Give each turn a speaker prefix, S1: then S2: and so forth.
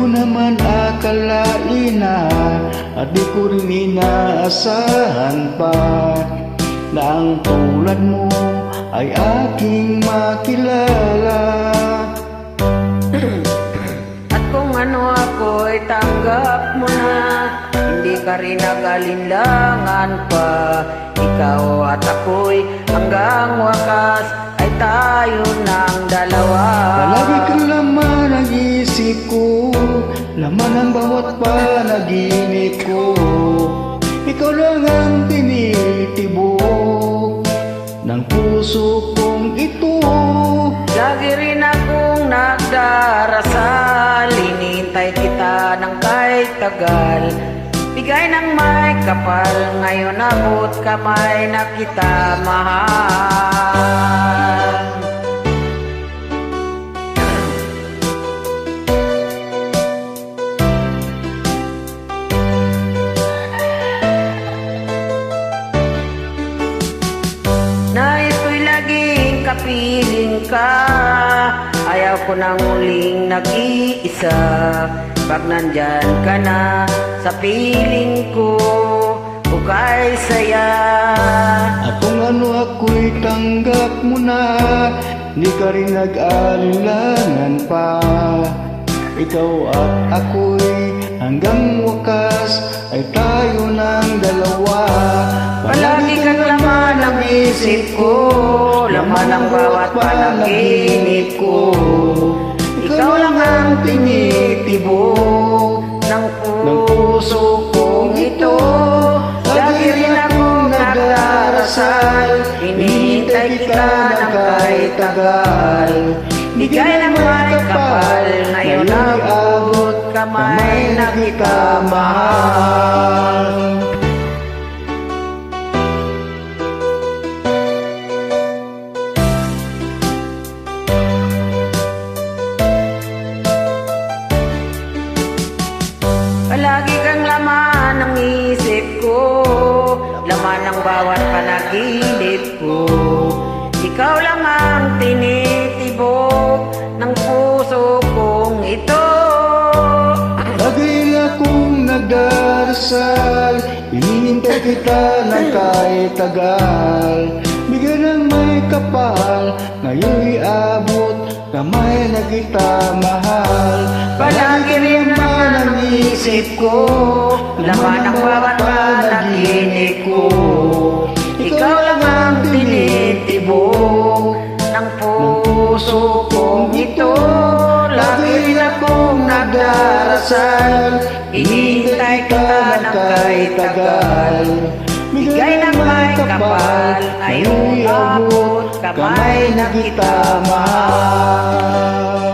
S1: ko naman akalain na at di ko rin inaasahan pa na ang tulad mo ay aking makilala.
S2: At kung ano ako'y tanggap mo na, hindi ka rin nag-alinlangan pa. Ikaw at ako'y hanggang wakas ay tayo ng dalawa.
S1: Palagi kang laman ang isip ko, laman ang bawat panaginip ko. Ikaw lang ang tinitibok ng puso kong ito.
S2: Lagi rin akong nagdarasal, hinihintay kita ng kahit tagal. Bigay ng may kapal, ngayon abot kamay na kita mahal. Nais ko'y laging kapiling ka, ayaw ko nang muling nag-iisa. Pag nandyan ka na sa piling ko, ukay saya.
S1: At kung ano ako'y tanggap mo na, di ka rin nag-alinlangan pa. Ikaw at ako'y hanggang wakas ay tayo ng dalawa.
S2: Palagi kang laman ng isip ko, laman ng bawat panaginip ko. Ikaw lang ang tinitibok ng puso kong ito. Lagi rin akong nagdarasal, hinihintay kita ng kahit tagal. Bigay ng may kapal, ngayon abot kamay na kita mahal. Palagi kang laman ng isip ko, laman ng bawat panaginip ko. Ikaw lang ang tinitibok ng puso kong ito.
S1: Lagi akong nagdarasal, hinihintay kita ng kahit tagal. Bigyan ng may kapal, ngayon'y abot kamay na kita mahal.
S2: Palagi rin naman ang isip ko, laman ng bawat panaginip ko. Ikaw lang ang tinitibok ng puso kong ito. Lagi rin akong nagdarasal, hinihintay kita ng kahit tagal. Bigay ng may kapal, ngayon abot kamay na kita mahal.